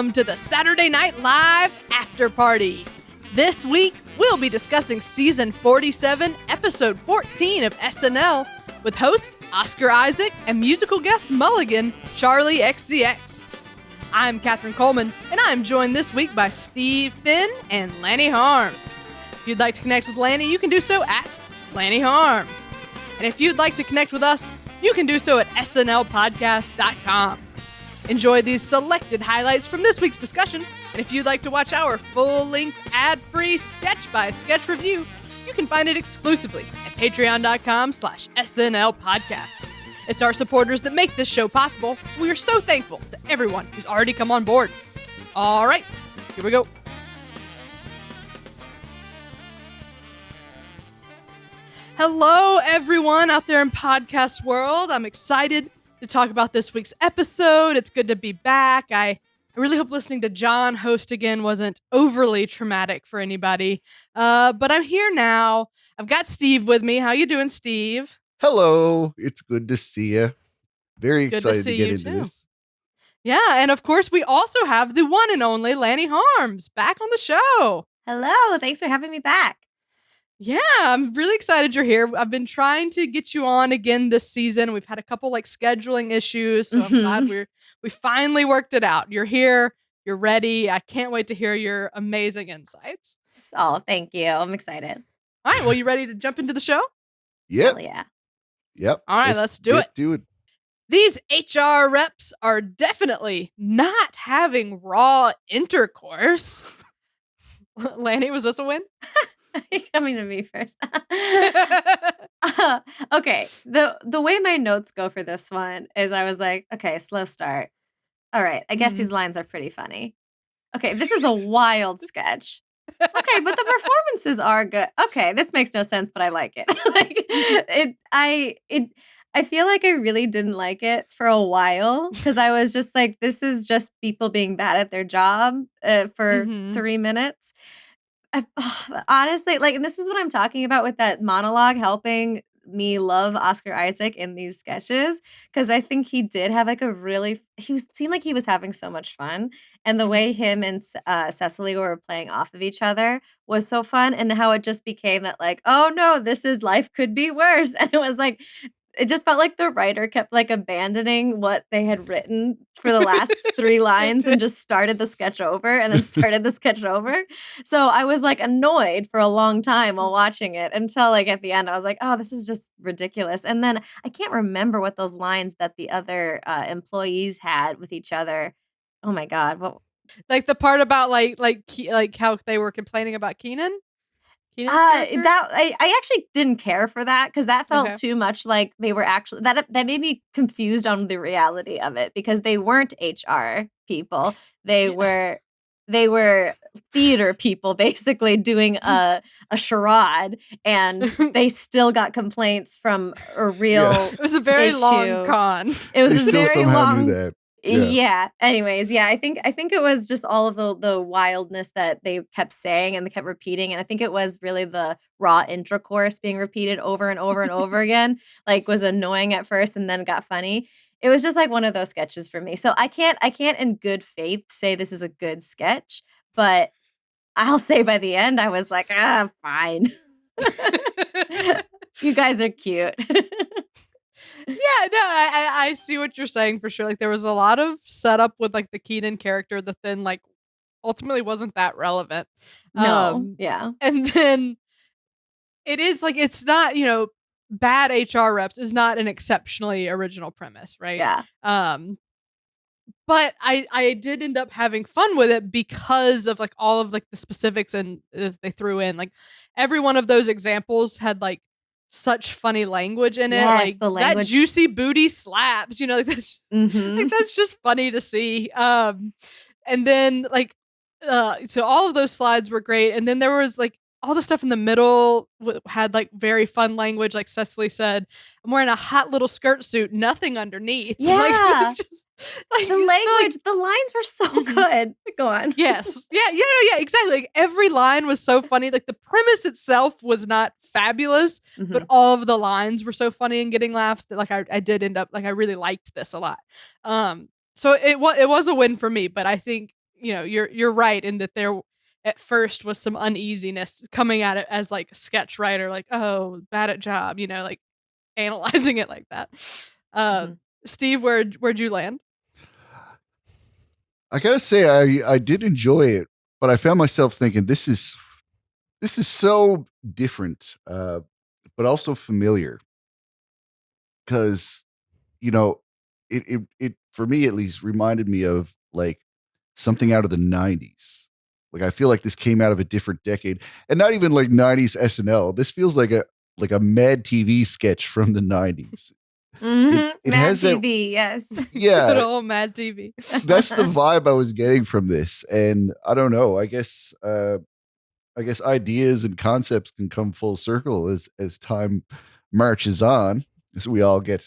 Welcome to the Saturday Night Live Afterparty. This week, we'll be discussing Season 47, Episode 14 of SNL with host Oscar Isaac and musical guest mulligan Charli XCX. I'm Catherine Coleman, and I'm joined this week by Steve Finn and Lanny Harms. If you'd like to connect with Lanny, you can do so at Lanny Harms. And if you'd like to connect with us, you can do so at snlpodcast.com. Enjoy these selected highlights from this week's discussion, and if you'd like to watch our full-length, ad-free sketch-by-sketch review, you can find it exclusively at patreon.com/snlpodcast. It's our supporters that make this show possible. We are so thankful to everyone who's already come on board. All right, here we go. Hello, everyone out there in podcast world. I'm excited to talk about this week's episode. It's good to be back. I really hope listening to John host again wasn't overly traumatic for anybody. But I'm here now. I've got Steve with me. How you doing, Steve? Hello. It's good to see you. Very Good excited to see get you into too. this. Yeah, and of course, we also have the one and only Lanny Harms back on the show. Hello, thanks for having me back. Yeah, I'm really excited you're here. I've been trying to get you on again this season. We've had a couple scheduling issues, so I'm glad we finally worked it out. You're here, you're ready. I can't wait to hear your amazing insights. Oh, thank you. I'm excited. All right, well, you ready to jump into the show? Yep. Hell yeah. Yep. All right, let's do it. Do it. These HR reps are definitely not having raw intercourse. Lanny, was this a win? You're coming to me first. Okay. The way my notes go for this one is I was like, okay, slow start. All right. I guess these lines are pretty funny. Okay, this is a wild sketch. Okay, but the performances are good. Okay, this makes no sense, but I like it. I feel like I really didn't like it for a while because I was just like, this is just people being bad at their job for 3 minutes. Honestly, and this is what I'm talking about with that monologue helping me love Oscar Isaac in these sketches, because I think he did have seemed like he was having so much fun, and the way him and Cecily were playing off of each other was so fun, and how it just became that oh no, this is life could be worse, and it was it just felt like the writer kept abandoning what they had written for the last 3 lines and just started the sketch over and then started the sketch over. So I was annoyed for a long time while watching it until at the end I was like, oh, this is just ridiculous. And then I can't remember what those lines that the other employees had with each other. Oh my God. What? The part about how they were complaining about Keenan's character? I actually didn't care for that because that felt too much like they were actually that made me confused on the reality of it, because they weren't HR people. They were theater people basically doing a charade, and they still got complaints from a real It was a very long con. It was They a still very somehow long. knew that. Yeah. Anyways, yeah, I think it was just all of the wildness that they kept saying and they kept repeating, and I think it was really the raw intercourse being repeated over and over and over again. Was annoying at first and then got funny. It was just one of those sketches for me. So I can't in good faith say this is a good sketch, but I'll say by the end I was like, fine. You guys are cute. Yeah, no, I see what you're saying for sure. There was a lot of setup with the Keenan character that then ultimately wasn't that relevant. No, yeah. And then it is it's not, bad HR reps is not an exceptionally original premise, right? Yeah. But I did end up having fun with it because of all of the specifics and they threw in. Every one of those examples had such funny language in it. Yes, the language. That juicy booty slaps, that's that's just funny to see. And then so all of those slides were great, and then there was all the stuff in the middle had very fun language. Like Cecily said, I'm wearing a hot little skirt suit, nothing underneath. Yeah. It's just, the language, the lines were so good. Go on. Yes. Yeah, exactly. Every line was so funny. The premise itself was not fabulous, but all of the lines were so funny and getting laughs that I did end up I really liked this a lot. So it was a win for me, but I think you're right in that there at first was some uneasiness coming at it as like a sketch writer, like, oh, bad at job, like analyzing it like that. Mhm. Steve, where'd you land? I gotta say, I did enjoy it, but I found myself thinking this is so different, but also familiar because it for me at least reminded me of like something out of the 90s. Like I feel like this came out of a different decade, and not even like 90s SNL. This feels like a Mad TV sketch from the 90s. It Mad has that, TV, yes. Good yeah. old Mad TV. That's the vibe I was getting from this, and I don't know. I guess ideas and concepts can come full circle as time marches on, as we all get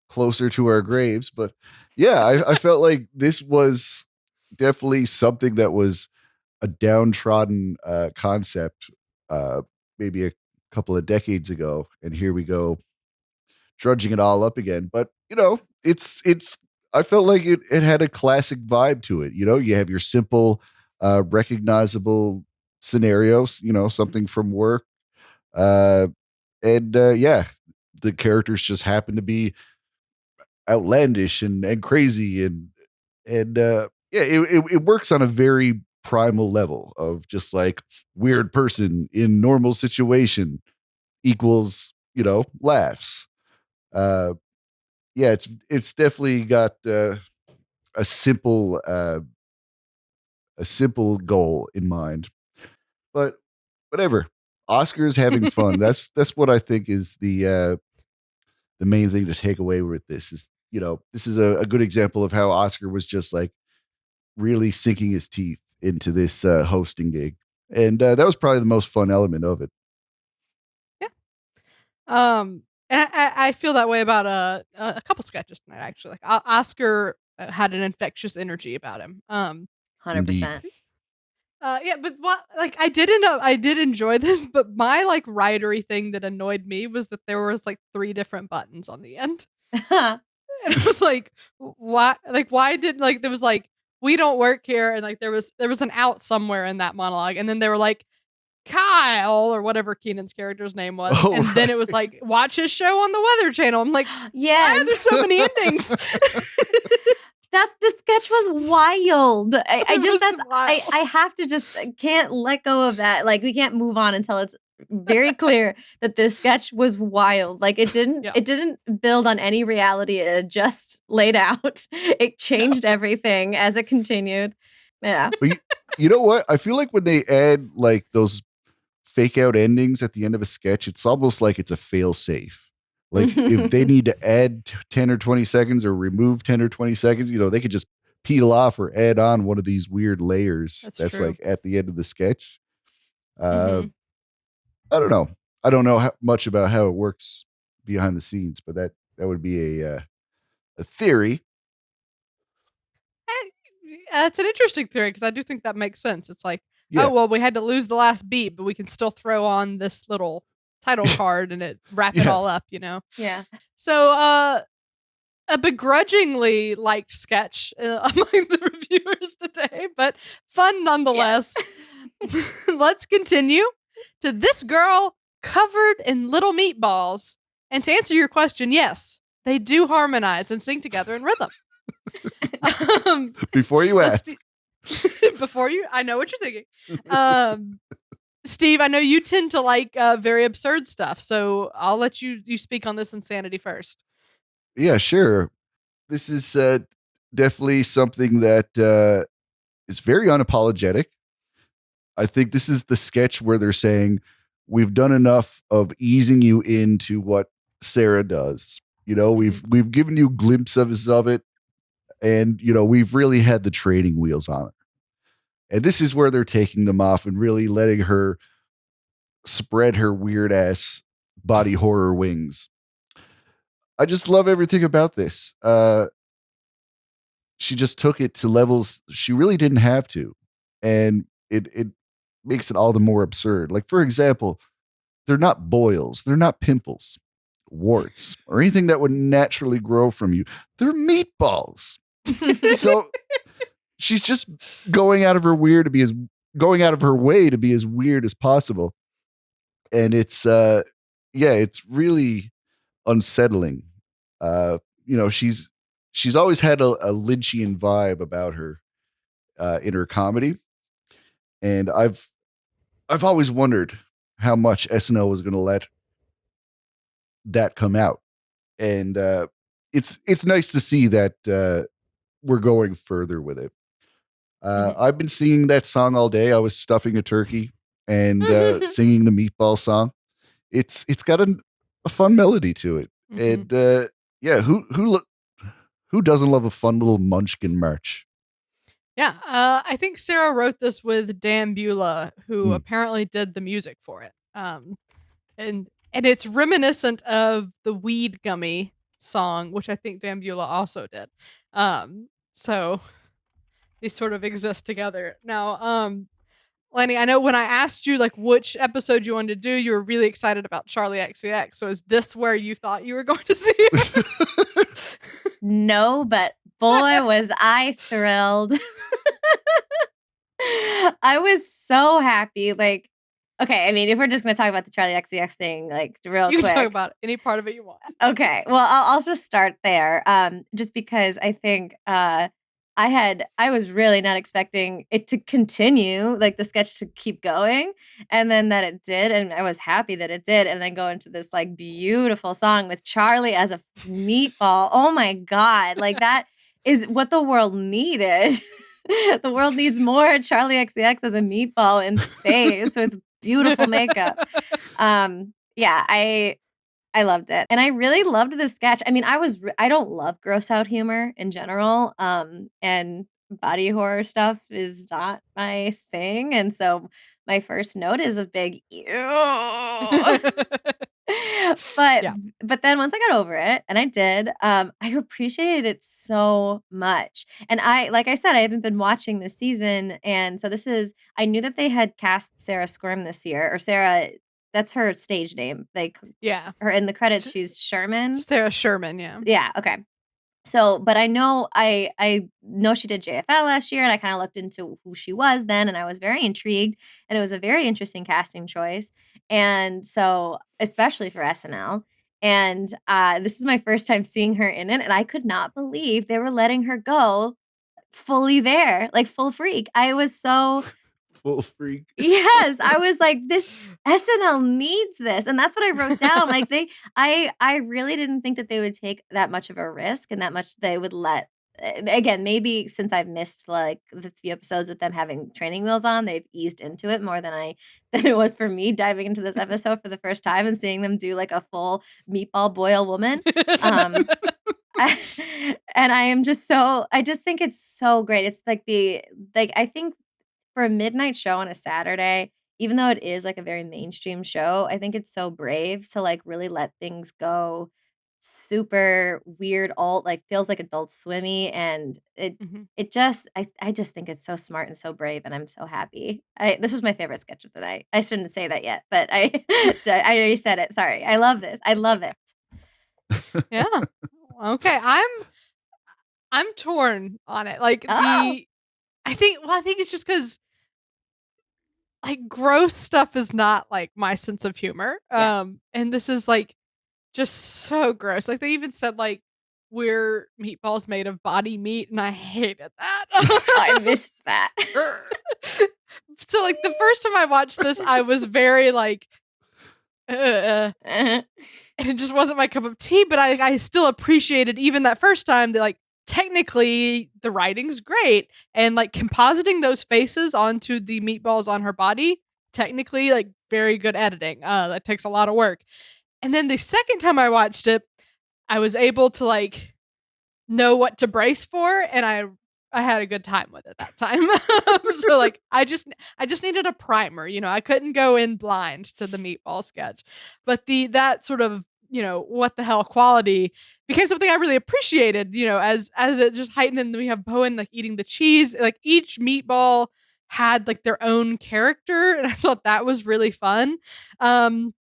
closer to our graves. But yeah, I felt like this was definitely something that was a downtrodden concept, maybe a couple of decades ago, and here we go drudging it all up again. But it's I felt like it had a classic vibe to it. You have your simple, recognizable scenarios. Something from work, uh, and yeah, the characters just happen to be outlandish and crazy and yeah, it works on a very primal level of just like weird person in normal situation equals laughs. uh yeah, it's definitely got a simple uh a simple goal in mind, but whatever. Oscar's having fun. That's what I think is the main thing to take away with this is, this is a good example of how Oscar was just like really sinking his teeth into this hosting gig. And that was probably the most fun element of it. Yeah. And I feel that way about a couple sketches tonight, actually. Like Oscar had an infectious energy about him. 100%. Yeah, but what like I did enjoy this, but my like writery thing that annoyed me was that there was like 3 different buttons on the end. And it was like, why did like there was like we don't work here, and like there was an out somewhere in that monologue, and then they were like Kyle or whatever Keenan's character's name was, Oh, and then it was like watch his show on the Weather Channel. I'm like, why are there Yes. so many endings? The sketch was wild. I It just was that's wild. I have to just can't let go of that. Like we can't move on until it's very clear that this sketch was wild. Like it didn't Yeah. it didn't build on any reality. It just laid out. It changed everything as it continued. Yeah. But you know what? I feel like when they add like those fake out endings at the end of a sketch, it's almost like it's a fail safe. Like if they need to add 10 or 20 seconds or remove 10 or 20 seconds, they could just peel off or add on one of these weird layers That's true. like at the end of the sketch. Mhm. I don't know. I don't know much about how it works behind the scenes, but that would be a theory. It's an interesting theory because I do think that makes sense. It's like, Yeah. oh well, we had to lose the last beat, but we can still throw on this little title card and wrap it Yeah. all up, Yeah. So, a begrudgingly liked sketch among the reviewers today, but fun nonetheless. Let's continue to this girl covered in little meatballs. And to answer your question, yes, they do harmonize and sing together in rhythm. Before you ask. I know what you're thinking. Steve, I know you tend to like very absurd stuff, so I'll let you speak on this insanity first. Yeah, sure. This is definitely something that is very unapologetic. I think this is the sketch where they're saying, we've done enough of easing you into what Sarah does. We've given you glimpses of it, and we've really had the training wheels on it. And this is where they're taking them off and really letting her spread her weird ass body horror wings. I just love everything about this. She just took it to levels she really didn't have to. And it makes it all the more absurd. Like, for example, they're not boils, they're not pimples, warts, or anything that would naturally grow from you. They're meatballs. So she's just going out of her way to be as weird as possible. And it's it's really unsettling. She's always had a Lynchian vibe about her in her comedy. And I've always wondered how much SNL was going to let that come out. And it's nice to see that we're going further with it. I've been singing that song all day. I was stuffing a turkey and singing the Meatball song. It's got a fun melody to it. And who doesn't love a fun little Munchkin march? Yeah, I think Sarah wrote this with Dan Beulah, who apparently did the music for it. And it's reminiscent of the Weed Gummy song, which I think Dan Beulah also did. So these sort of exist together. Now, Lenny, I know when I asked you like which episode you wanted to do, you were really excited about Charli XCX. So is this where you thought you were going to see her? No, but boy, was I thrilled. I was so happy. Like, okay, I mean, if we're just going to talk about the Charli XCX thing, like real quick. You can talk about any part of it you want. Okay, well, I'll just start there. Just because I think I was really not expecting it to continue, like the sketch to keep going, and then that it did, and I was happy that it did, and then go into this like beautiful song with Charli as a meatball. Oh my God, like that is what the world needed. The world needs more Charli XCX as a meatball in space with beautiful makeup. Yeah, I loved it. And I really loved the sketch. I mean, I don't love gross out humor in general. And body horror stuff is not my thing. And so my first note is a big ew. But Yeah. but then once I got over it, and I did, I appreciated it so much. And like I said, I haven't been watching this season, and so I knew that they had cast Sarah Squirm this year, or Sarah. That's her stage name. Like, Yeah. her in the credits, she's Sherman. Sarah Sherman, yeah. Yeah. Okay. So, but I know she did JFL last year, and I kind of looked into who she was then, and I was very intrigued, and it was a very interesting casting choice, and so especially for SNL. And this is my first time seeing her in it, and I could not believe they were letting her go fully there, like full freak. I was so Full freak. Yes, I was like, this SNL needs this, and that's what I wrote down. Like I really didn't think that they would take that much of a risk and that much they would let. Again, maybe since I've missed like the few episodes with them having training wheels on, they've eased into it more than it was for me diving into this episode for the first time and seeing them do like a full meatball boil woman. And I just think it's so great. It's like I think for a midnight show on a Saturday, even though it is like a very mainstream show, I think it's so brave to like really let things go super weird alt, like feels like Adult Swimmy, and it just I just think it's so smart and so brave, and I'm so happy. This was my favorite sketch of the night. I shouldn't say that yet, but I already said it. Sorry. I love this. I love it. Yeah. Okay. I'm torn on it. Like I think it's just because like gross stuff is not like my sense of humor. Yeah. And this is like just so gross. Like they even said like we're meatballs made of body meat, and I hated that. I missed that. So like the first time I watched this, I was very like, and it just wasn't my cup of tea. But I still appreciated even that first time that like technically the writing's great, and like compositing those faces onto the meatballs on her body, technically like very good editing. That takes a lot of work. And then the second time I watched it, I was able to like know what to brace for, and I had a good time with it that time. So like I just needed a primer, I couldn't go in blind to the meatball sketch. But that sort of, what the hell quality became something I really appreciated, as it just heightened. And we have Bowen like eating the cheese, like each meatball had like their own character, and I thought that was really fun. And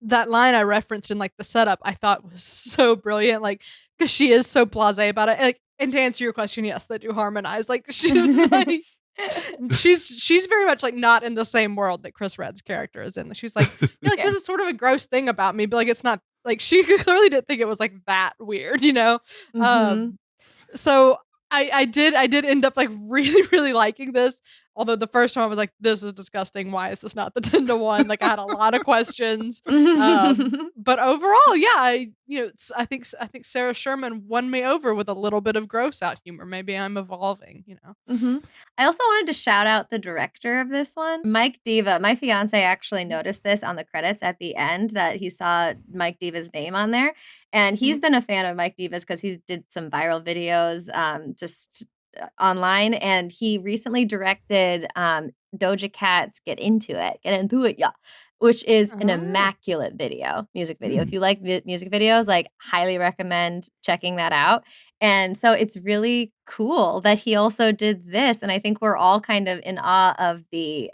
that line I referenced in like the setup, I thought was so brilliant, like because she is so blasé about it. Like And to answer your question, yes, they do harmonize. Like she's like she's very much like not in the same world that Chris Redd's character is in. She's like, yeah, like Yeah. this is sort of a gross thing about me, but like it's not like she clearly didn't think it was like that weird, you know? Mhm. Um so I did end up like really, really liking this. Although the first time I was like, this is disgusting. Why is this not the 10-1? Like I had a lot of questions. But overall, yeah, I think Sarah Sherman won me over with a little bit of gross out humor. Maybe I'm evolving, you know. Mhm. I also wanted to shout out the director of this one, Mike Diva. My fiance actually noticed this on the credits at the end that he saw Mike Diva's name on there, and he's Mhm. been a fan of Mike Diva's because he did some viral videos, just online, and he recently directed Doja Cat's Get Into It, yeah, which is an Oh. immaculate music video. If you like music videos, like highly recommend checking that out. And so it's really cool that he also did this, and I think we're all kind of in awe of the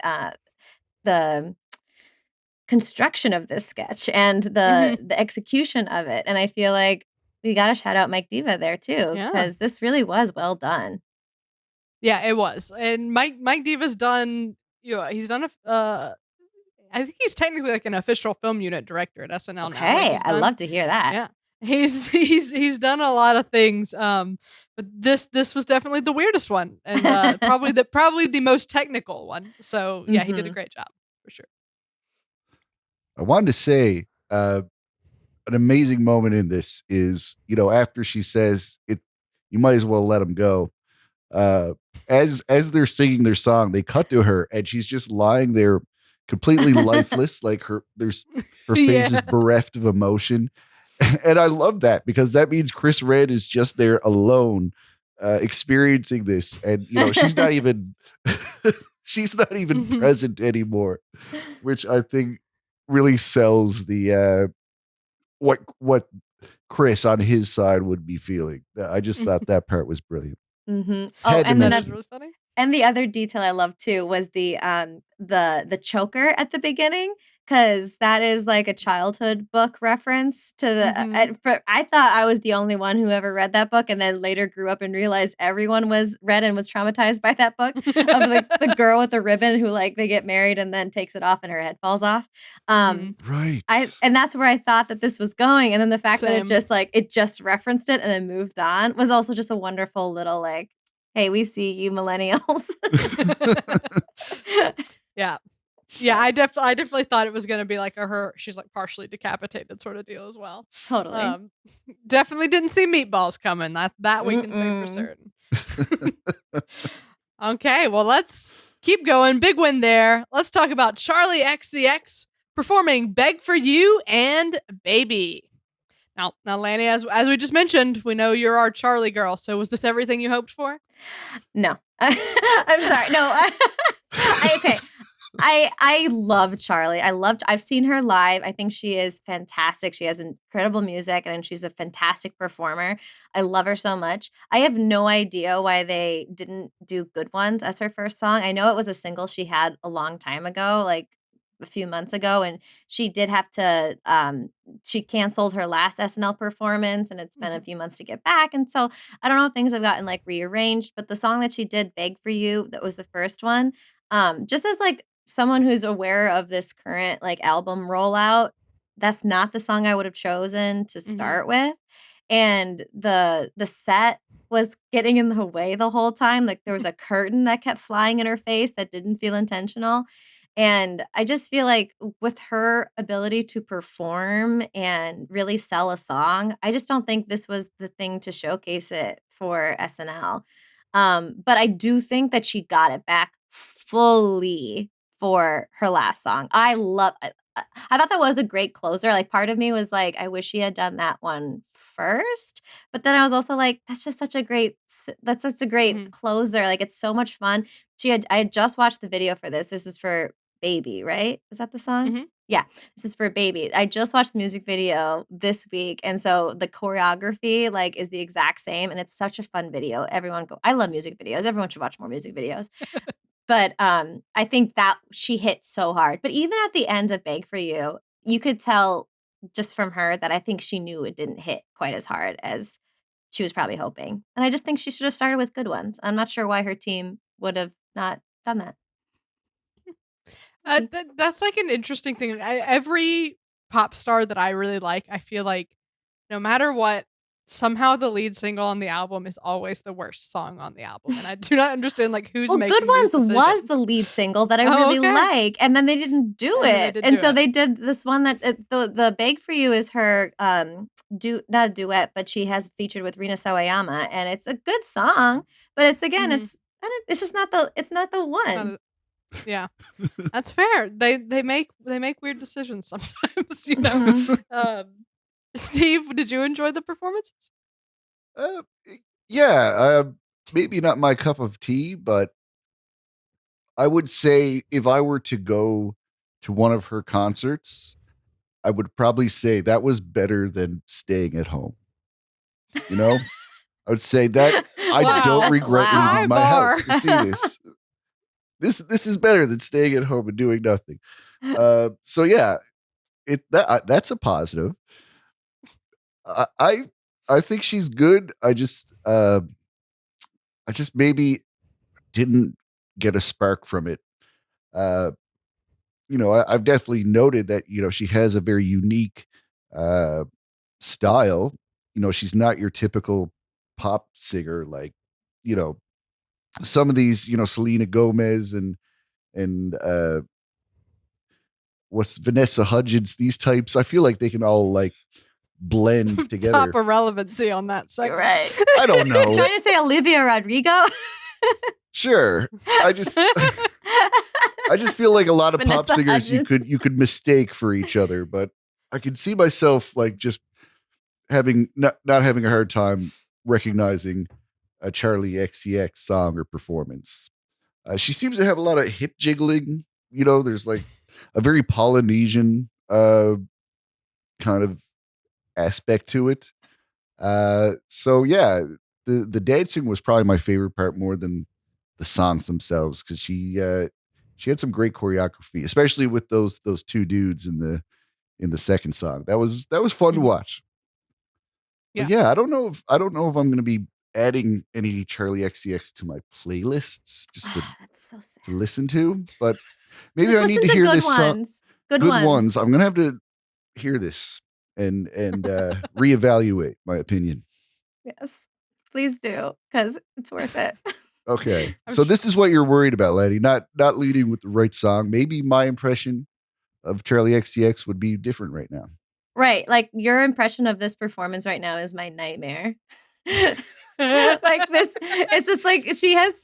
construction of this sketch and the Mhm. the execution of it, and I feel like we gotta shout out Mike Diva there too, Yeah. because this really was well done. Yeah, it was. And Mike Diva's done, he's done I think he's technically like an official film unit director at SNL now. Like Okay, he's I done love to hear that. yeah. He's done a lot of things. But this was definitely the weirdest one and probably the most technical one. So yeah, he did a Mhm. great job for sure. I wanted to say an amazing moment in this is, after she says it, you might as well let him go. Uh, as they're singing their song, they cut to her and she's just lying there completely lifeless, like her face is Yeah. bereft of emotion. And I love that because that means Chris Redd is just there alone, experiencing this. And she's not even she's not even Mhm. present anymore, which I think really sells the what Chris on his side would be feeling. I just thought that part was brilliant. Mhm. Oh, Had to and That is mention it. really funny. and the other detail I love too was the choker at the beginning, because that is like a childhood book reference to Mhm. I thought I was the only one who ever read that book, and then later grew up and realized everyone was read and was traumatized by that book of the girl with the ribbon who, like, they get married and then takes it off and her head falls off. Mhm. Right. And that's where I thought that this was going, and then the fact that Same. it just referenced it and then moved on was also just a wonderful little, like, "Hey, we see you millennials." Yeah. Yeah, I definitely thought it was gonna be like she's like partially decapitated sort of deal as well. Totally. Um, Definitely didn't see Meatballs coming. That we can say for Mm-mm. certain. Okay, well let's keep going. Big win there. Let's talk about Charli XCX performing "Beg for You" and "Baby." Now, Lanny, as we just mentioned, we know you're our Charlie girl. So was this everything you hoped for? No. I'm sorry. No. Okay. I love Charlie. I've seen her live. I think she is fantastic. She has incredible music and she's a fantastic performer. I love her so much. I have no idea why they didn't do Good Ones as her first song. I know it was a single she had a long time ago, like a few months ago, and she did have to she canceled her last SNL performance and it's been a Mhm. few months to get back. And so I don't know if things have gotten like rearranged, but the song that she did, Beg for You, that was the first one. Just as like someone who's aware of this current, like, album rollout, that's not the song I would have chosen to Mhm. start with, and the set was getting in the way the whole time, like, there was a curtain that kept flying in her face that didn't feel intentional, and I just feel like with her ability to perform and really sell a song, I just don't think this was the thing to showcase it for SNL. But I do think that she got it back fully for her last song. I thought that was a great closer. Like, part of me was like, I wish she had done that one first, but then I was also like, that's such a great Mhm. closer. Like, it's so much fun. I had just watched the video for this. This is for Baby, right? Was that the song? Mhm. Yeah, this is for Baby. I just watched the music video this week, and so the choreography, like, is the exact same, and it's such a fun video. Everyone go I love music videos. Everyone should watch more music videos. But, I think that she hit so hard. But even at the end of Beg for You, you could tell just from her that I think she knew it didn't hit quite as hard as she was probably hoping. And I just think she should have started with good ones. I'm not sure why her team would have not done that. That's like an interesting thing. Every pop star that I really like, I feel like no matter what, somehow the lead single on the album is always the worst song on the album, and I do not understand like who's Well, making Good Ones these was decisions. the lead single that I Oh, really okay. like, and then they didn't do And then they it. did And do so it. they did this one that the Beg for You is her not a duet, but she has featured with Rina Sawayama, and it's a good song, but it's again Mhm. it's just not the one. Not a- yeah, that's fair. They make weird decisions sometimes, you know. Mhm. Steve, did you enjoy the performances? Uh, yeah, maybe not my cup of tea, but I would say if I were to go to one of her concerts, I would probably say that was better than staying at home. You know, I would say that I Wow. don't regret Wow. leaving my High bar. house to see this. This is better than staying at home and doing nothing. So yeah, that's a positive. I think she's good. I just maybe didn't get a spark from it. Uh, I've definitely noted that she has a very unique uh, style. She's not your typical pop singer like some of these Selena Gomez and what's Vanessa Hudgens, these types. I feel like they can all like blend together. Top irrelevancy on that You're segment. right. I don't know. Trying to say Olivia Rodrigo? Sure. I just feel like a lot of pop Vanessa singers Hudgens. you could mistake for each other, but I could see myself like just having not having a hard time recognizing a Charli XCX song or performance. She seems to have a lot of hip jiggling. There's like a very Polynesian kind of aspect to it. So yeah, the dancing was probably my favorite part more than the songs themselves because she had some great choreography, especially with those two dudes in the second song. That was fun to Mhm. watch. Yeah. But yeah, I don't know if I'm going to be adding any Charli XCX to my playlists just to That's so sad. listen to, but maybe Just I need listen to to hear good this song. ones. Good Good ones. ones. I'm gonna have to hear this and reevaluate my opinion. Yes. Please do, because it's worth it. Okay, I'm so sh- this is what you're worried about, Laddie. Not leading with the right song. Maybe my impression of Charli XCX would be different right now. Right. Like your impression of this performance right now is my nightmare. Like this, it's just like she has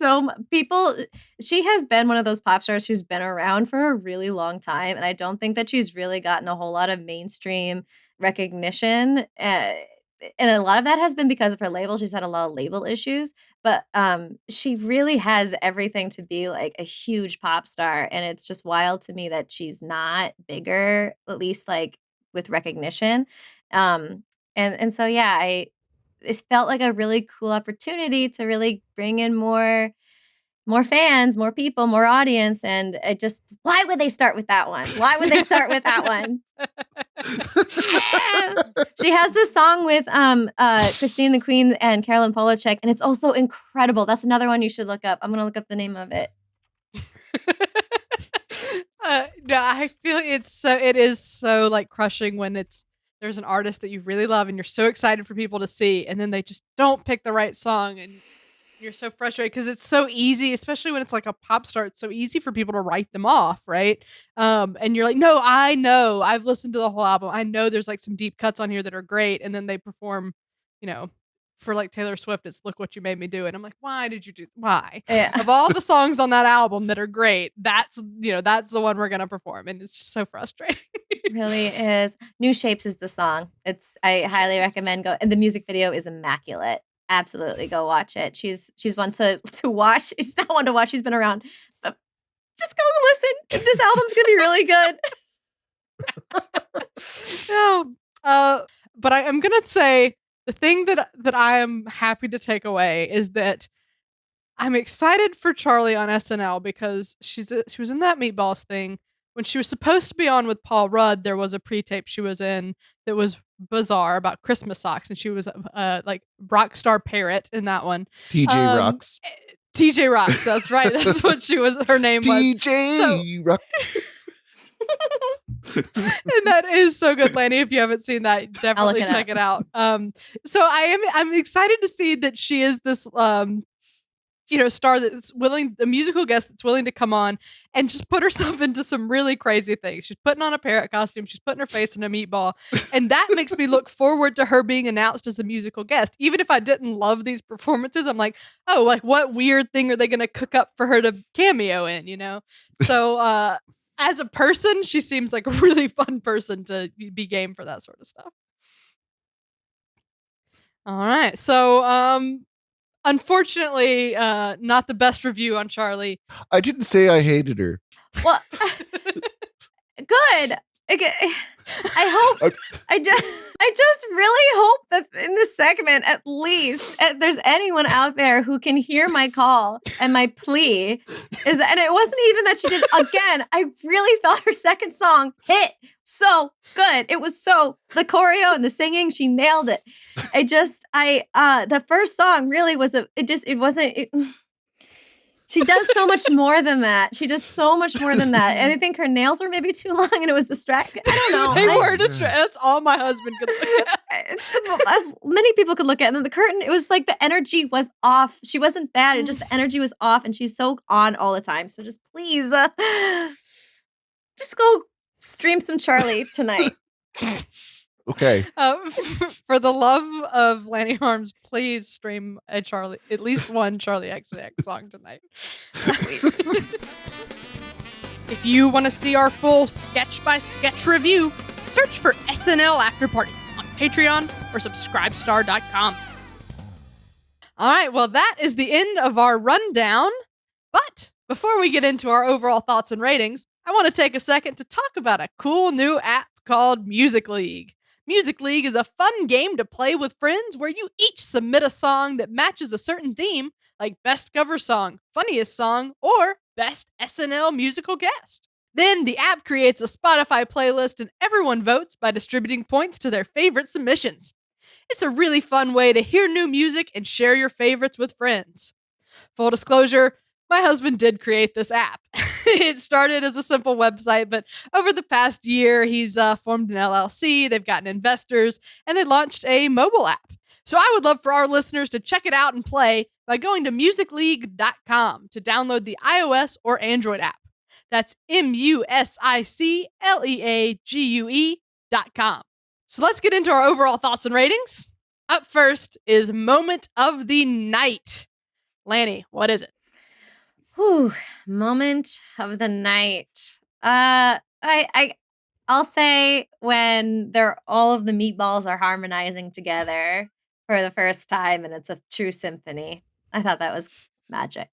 she has been one of those pop stars who's been around for a really long time. And I don't think that she's really gotten a whole lot of mainstream recognition. And a lot of that has been because of her label. She's had a lot of label issues, but she really has everything to be like a huge pop star. And it's just wild to me that she's not bigger, at least like with recognition. And so yeah, it felt like a really cool opportunity to really bring in more fans, more people, more audience, and it just why would they start with that one? Why would they start with that one? She has this song with Christine the Queen and Carolyn Polachek, and it's also incredible. That's another one you should look up. I'm gonna look up the name of it. No, I feel it is so like crushing when there's an artist that you really love and you're so excited for people to see, and then they just don't pick the right song, and you're so frustrated because it's so easy, especially when it's like a pop star. It's so easy for people to write them off, right? And you're like, no, I know, I've listened to the whole album. I know there's like some deep cuts on here that are great, and then they perform, you know, for like Taylor Swift, it's "Look What You Made Me Do," and I'm like, why did you do? Why? Yeah. Of all the songs on that album that are great, that's the one we're gonna perform, and it's just so frustrating. It really is. New Shapes is the song. I highly recommend go, and the music video is immaculate. Absolutely go watch it. She's one to watch. She's not one to watch. She's been around. But just go listen. This album's gonna be really good. No. But I am gonna say the thing that I am happy to take away is that I'm excited for Charli on SNL because she was in that Meatballs thing. when she was supposed to be on with Paul Rudd, there was a pre-tape she was in that was bizarre about Christmas socks, and she was like Rockstar Parrot in that one. TJ Rocks. TJ Rocks, that's right. That's what her name was. TJ Rocks. And that is so good, Lanny. If you haven't seen that, definitely check it out. So I'm excited to see that she is this star that's willing, a musical guest that's willing to come on and just put herself into some really crazy things. She's putting on a parrot costume, she's putting her face in a meatball, and that makes me look forward to her being announced as a musical guest. Even if I didn't love these performances, I'm like, oh, like what weird thing are they going to cook up for her to cameo in, So as a person, she seems like a really fun person to be game for that sort of stuff. All right. So, unfortunately, not the best review on Charli. I didn't say I hated her. Well, good. I hope. I just really hope that in this segment, at least, there's anyone out there who can hear my call and my plea. And it wasn't even that she did. Again, I really thought her second song hit so good. It was the choreo and the singing, she nailed it. The first song really was she does so much more than that. She does so much more than that. And I think her nails were maybe too long and it was distracting. I don't know. They were distracting. That's all my husband could look at. Many people could look at it. And then the curtain, it was like the energy was off. She wasn't bad. It just the energy was off and she's so on all the time. So just please, just go stream some Charli tonight. Okay. For the love of Lanny Harms, please stream at least one Charli XCX song tonight. If you want to see our full sketch-by-sketch review, search for SNL Afterparty on Patreon or subscribestar.com. All right, well, that is the end of our rundown. But before we get into our overall thoughts and ratings, I want to take a second to talk about a cool new app called Music League. Music League is a fun game to play with friends where you each submit a song that matches a certain theme, like Best Cover Song, Funniest Song, or Best SNL Musical Guest. Then the app creates a Spotify playlist and everyone votes by distributing points to their favorite submissions. It's a really fun way to hear new music and share your favorites with friends. Full disclosure, my husband did create this app. It started as a simple website, but over the past year, he's formed an LLC, they've gotten investors, and they launched a mobile app. So I would love for our listeners to check it out and play by going to musicleague.com to download the iOS or Android app. That's musicleague.com. So let's get into our overall thoughts and ratings. Up first is Moment of the Night. Lanny, what is it? Whew, moment of the night. I'll say when all of the meatballs are harmonizing together for the first time and it's a true symphony. I thought that was magic.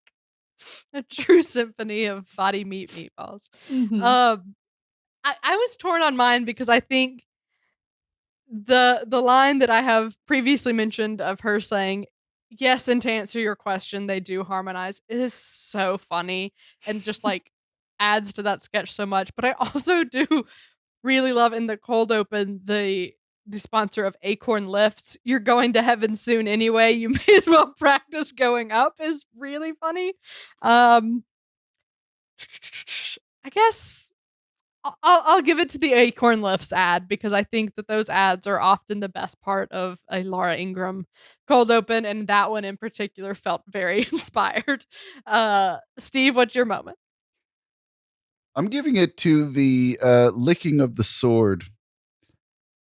A true symphony of body meatballs. Mm-hmm. I was torn on mine because I think the line that I have previously mentioned of her saying, yes, and to answer your question, they do harmonize, is so funny and just like adds to that sketch so much. But I also do really love in the cold open the sponsor of Acorn Lifts. You're going to heaven soon anyway. You may as well practice going up is really funny. I guess I'll give it to the Acorn Lifts ad because I think that those ads are often the best part of a Laura Ingraham cold open, and that one in particular felt very inspired. Steve, what's your moment? I'm giving it to the licking of the sword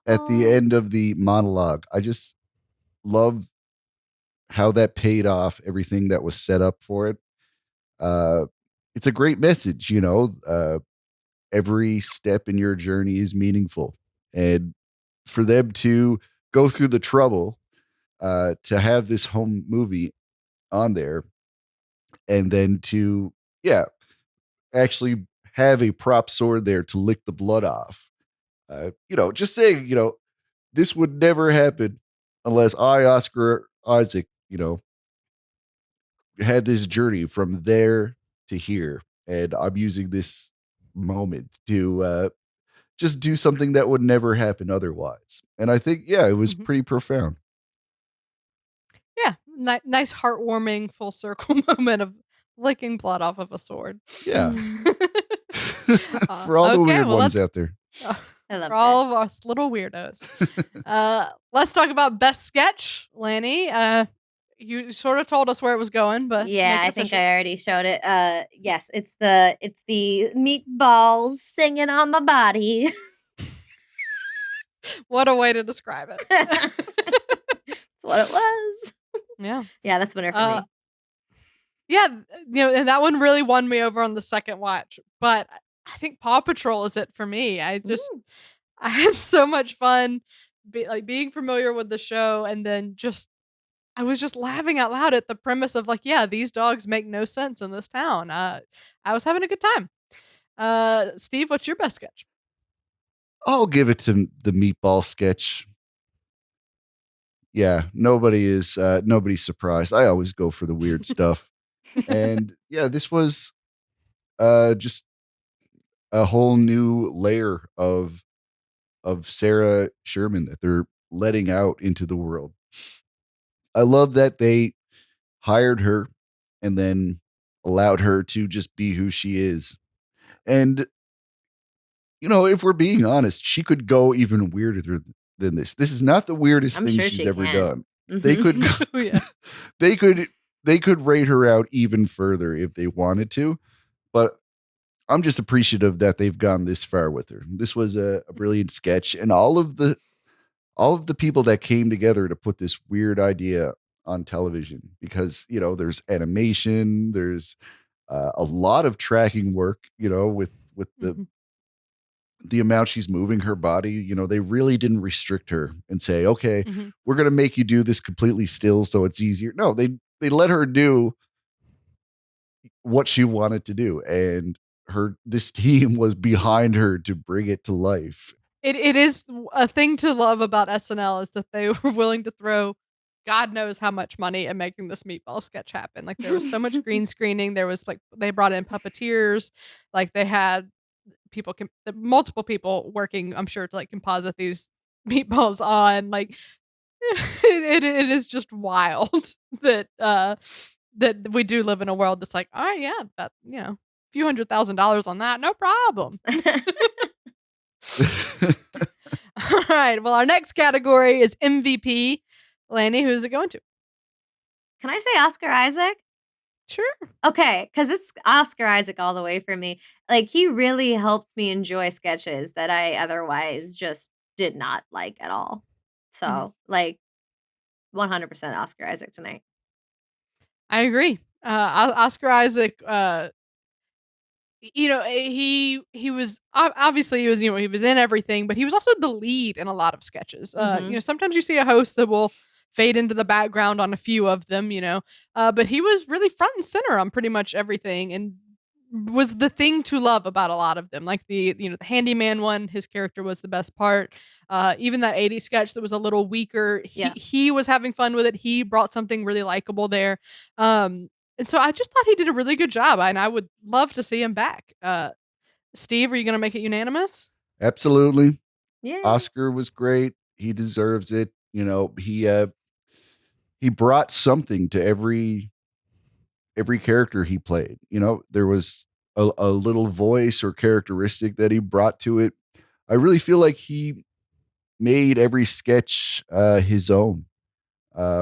at the end of the monologue. I just love how that paid off everything that was set up for it. It's a great message, every step in your journey is meaningful. And for them to go through the trouble to have this home movie on there and then to, actually have a prop sword there to lick the blood off. Just saying, this would never happen unless I, Oscar Isaac, had this journey from there to here. And I'm using this moment to just do something that would never happen otherwise. And I think, yeah, it was Mhm. pretty profound. Yeah, nice heartwarming full circle moment of licking blood off of a sword. Yeah. Mhm. For all the Okay, weird well, ones let's out there. uh, I for loved it. all of us little weirdos. Let's talk about best sketch, Lanny. You sort of told us where it was going, but Yeah, make it I think official. I already showed it. Yes, it's the meatballs singing on my body. What a way to describe it. That's what it was. Yeah. Yeah, that's winner for Uh, me. yeah, and that one really won me over on the second watch. But I think Paw Patrol is it for me. Mm. I had so much fun being familiar with the show, and then I was just laughing out loud at the premise of like, yeah, these dogs make no sense in this town. I was having a good time. Steve, what's your best sketch? I'll give it to the meatball sketch. Yeah, nobody's surprised. I always go for the weird stuff. And yeah, this was just a whole new layer of Sarah Sherman that they're letting out into the world. I love that they hired her and then allowed her to just be who she is. And if we're being honest, she could go even weirder than this. This is not the weirdest I'm thing sure she's she ever can. done. They could Mhm. Oh yeah. they could they could rate her out even further if they wanted to, but I'm just appreciative that they've gone this far with her. This was a brilliant sketch, and all of the people that came together to put this weird idea on television, because there's animation, there's a lot of tracking work, with Mhm, the amount she's moving her body. They really didn't restrict her and say, okay, mhm. we're going to make you do this completely still so it's easier. No, they let her do what she wanted to do, and this team was behind her to bring it to life. It is a thing to love about SNL is that they were willing to throw God knows how much money at making this meatball sketch happen. Like there was so much green screening. There was like they brought in puppeteers. Like they had multiple people working. I'm sure to like composite these meatballs on. Like it is just wild that we do live in a world that's like, all right, yeah, that a few $100,000 on that, no problem. All right. Well, our next category is MVP. Lanny, who's it going to? Can I say Oscar Isaac? Sure. Okay, because it's Oscar Isaac all the way for me. Like, he really helped me enjoy sketches that I otherwise just did not like at all. Mhm. So, like, 100% Oscar Isaac tonight. I agree. Oscar Isaac, he was obviously he was in everything, but he was also the lead in a lot of sketches. Mhm. Sometimes you see a host that will fade into the background on a few of them, but he was really front and center on pretty much everything and was the thing to love about a lot of them. Like the handyman one, his character was the best part. Even that 80s sketch that was a little weaker, he Yeah. he was having fun with it. He brought something really likable there. Um, and so I just thought he did a really good job, and I would love to see him back. Steve, are you gonna make it unanimous? Absolutely. Yay. Oscar was great. He deserves it. He brought something to every character he played. There was a little voice or characteristic that he brought to it. I really feel like he made every sketch his own,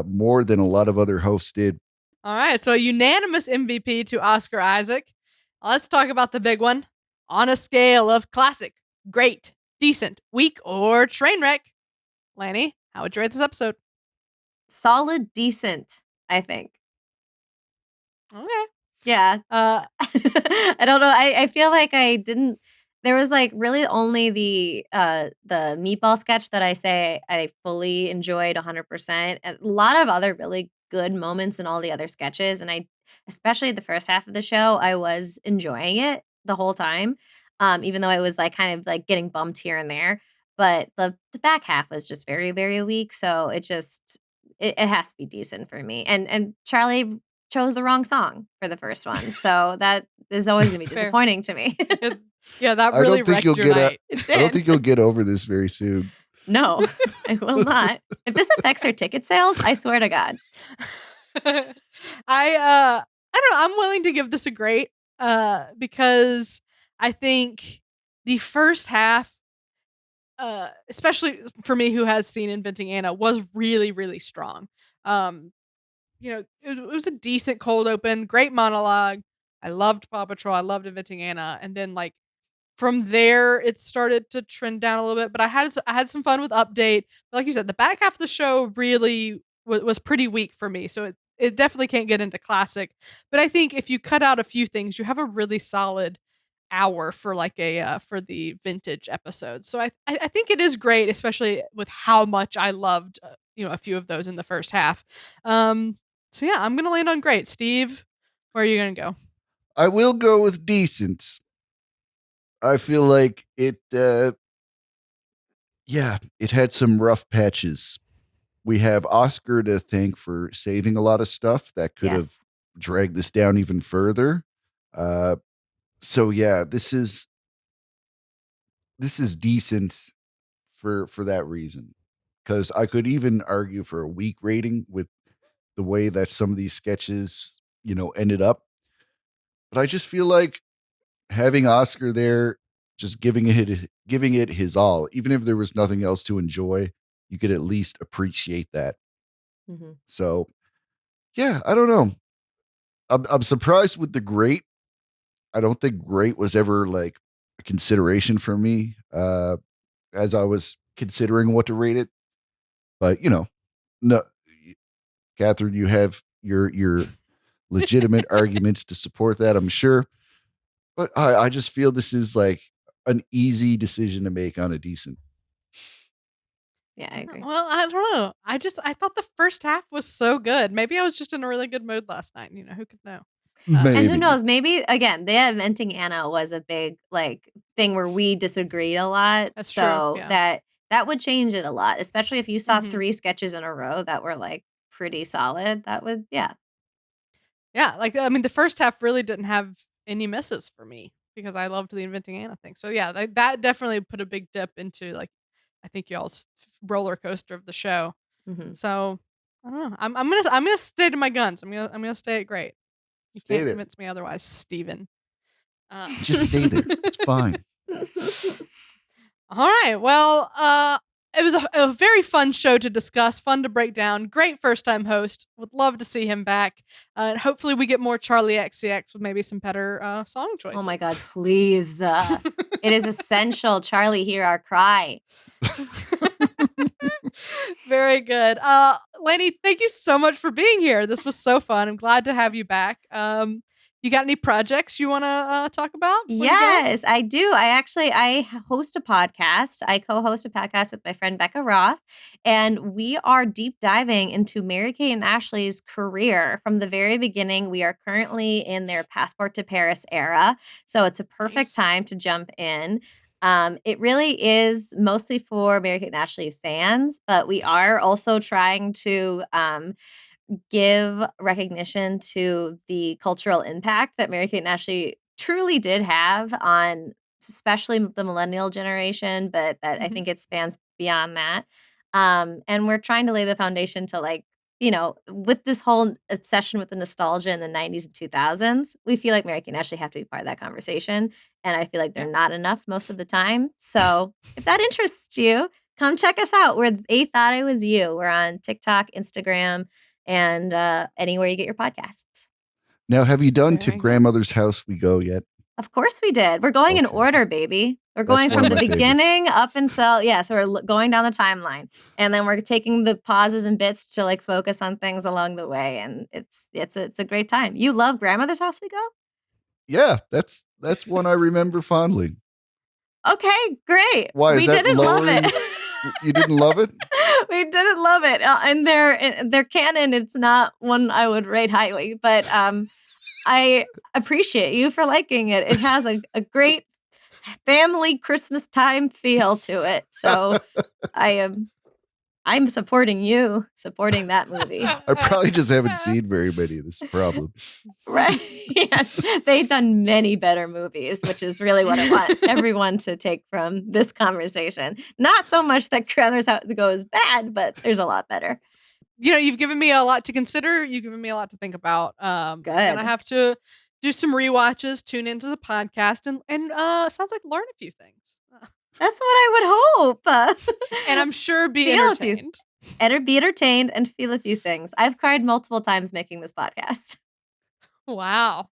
more than a lot of other hosts did. All right, so a unanimous MVP to Oscar Isaac. Let's talk about the big one. On a scale of classic, great, decent, weak, or train wreck, Lanny, how would you rate this episode? Solid decent, I think. Okay. Yeah. Uh, I don't know. I feel like I didn't there was like really only the meatball sketch that I say I fully enjoyed 100%. And a lot of other really good moments in all the other sketches, and I especially the first half of the show, I was enjoying it the whole time. Even though I was like kind of like getting bumped here and there, but the back half was just very very weak, so it has to be decent for me. And Charlie chose the wrong song for the first one. So that is always going to be Fair. disappointing to me. Yeah, that I really don't think wrecked you'll your get night. It I don't did. think you'll get over this very soon. No, I will not. If this affects our ticket sales, I swear to God. I don't know. I'm willing to give this a great because I think the first half, especially for me who has seen Inventing Anna, was really, really strong. It was a decent cold open, great monologue. I loved Paw Patrol. I loved Inventing Anna, and then like from there, it started to trend down a little bit. But I had some fun with Update. But like you said, the back half of the show really was pretty weak for me. So it definitely can't get into classic. But I think if you cut out a few things, you have a really solid hour for like a for the vintage episode. So I think it is great, especially with how much I loved a few of those in the first half. So yeah, I'm gonna land on great. Steve, where are you gonna go? I will go with decent. I feel like it it had some rough patches. We have Oscar to thank for saving a lot of stuff that could have Yes. dragged this down even further. So yeah, this is decent for that reason. Because I could even argue for a weak rating with the way that some of these sketches, ended up. But I just feel like having Oscar there, just giving it his all, even if there was nothing else to enjoy, you could at least appreciate that. Mhm. So yeah, I don't know. I'm surprised with the great. I don't think great was ever like a consideration for me as I was considering what to rate it. But no, Catherine, you have your legitimate arguments to support that, I'm sure. But I just feel this is like an easy decision to make on a decent. Yeah, I agree. Well, I don't know. I thought the first half was so good. Maybe I was just in a really good mood last night. Who could know? And who Maybe. knows? Maybe again, the Inventing Anna was a big like thing where we disagreed a lot. That's true, So yeah. that would change it a lot, especially if you saw Mhm. 3 sketches in a row that were like pretty solid. That would, yeah. Yeah, like I mean, the first half really didn't have any misses for me because I loved the Inventing Anna thing. So yeah, that definitely put a big dip into like I think y'all's roller coaster of the show. Hmm. So I don't know. I'm gonna stay to my guns. I'm gonna stay at great. You Stay can't there. convince me otherwise, Steven. Just stay there. It's fine. All right. Well, it was a very fun show to discuss, fun to break down. Great first time host. Would love to see him back. And hopefully we get more Charli XCX with maybe some better song choices. Oh my God, please. It is essential. Charlie, hear our cry. Very good. Lainey, thank you so much for being here. This was so fun. I'm glad to have you back. You got any projects you want to talk about? before you go? Yes, I do. I host a podcast. I co-host a podcast with my friend Becca Roth, and we are deep diving into Mary-Kate and Ashley's career from the very beginning. We are currently in their Passport to Paris era, so it's a perfect Nice. time to jump in. It really is mostly for Mary-Kate and Ashley fans, but we are also trying to give recognition to the cultural impact that Mary-Kate and Ashley truly did have on especially the millennial generation, but that I Mhm. think it spans beyond that. And we're trying to lay the foundation to like, with this whole obsession with the nostalgia in the 90s and 2000s, we feel like Mary-Kate and Ashley have to be part of that conversation. And I feel like they're Yeah. not enough most of the time. So if that interests you, come check us out. We're They Thought I Was You. We're on TikTok, Instagram, and anywhere you get your podcasts. Now, have you done To Very good. Grandmother's House We Go yet? Of course we did. We're going in Okay. order, baby. We're That's going one from of the my favorites. beginning up until, so we're going down the timeline. And then we're taking the pauses and bits to like focus on things along the way. And it's a great time. You love Grandmother's House We Go? Yeah, that's one I remember fondly. Okay, great. Why, is We that didn't love lowering- it. You didn't love it? We didn't love it. In their canon, it's not one I would rate highly, but I appreciate you for liking it. It has a great family Christmas time feel to it. So I'm I'm supporting you, supporting that movie. I probably just haven't seen very many. This is the problem. Right. Yes. They've done many better movies, which is really what I want everyone to take from this conversation. Not so much that Crothers How to Go is bad, but there's a lot better. You've given me a lot to consider. You've given me a lot to think about. Good. And I have to do some rewatches, tune into the podcast, and sounds like learn a few things. That's what I would hope. And I'm sure be Feel a few- entertained. Be entertained and feel a few things. I've cried multiple times making this podcast. Wow.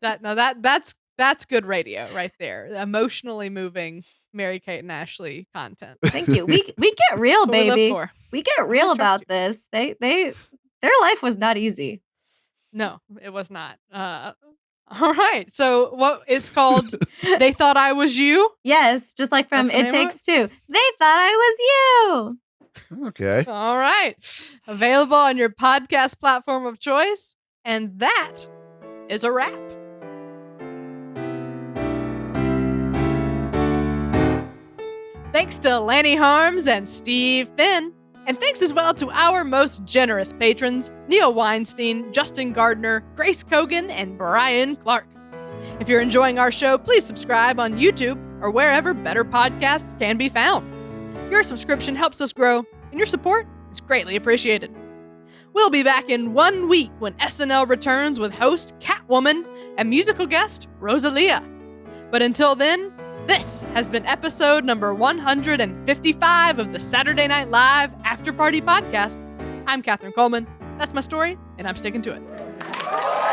That's good radio right there. Emotionally moving Mary-Kate and Ashley content. Thank you. We get real, That's what we live baby. for. We get real trust about you. this. Their life was not easy. No, it was not. All right. So what it's called? They Thought I Was You. Yes, just like from That's the It name of Takes Two. They thought I was you. Okay. All right. Available on your podcast platform of choice. And that is a wrap. Thanks to Lanny Harms and Steve Finn. And thanks as well to our most generous patrons, Neil Weinstein, Justin Gardner, Grace Kogan, and Brian Clark. If you're enjoying our show, please subscribe on YouTube or wherever better podcasts can be found. Your subscription helps us grow, and your support is greatly appreciated. We'll be back in 1 week when SNL returns with host Catwoman and musical guest Rosalia. But until then, this has been episode number 155 of the Saturday Night Live After Party podcast. I'm Catherine Coleman. That's my story, and I'm sticking to it.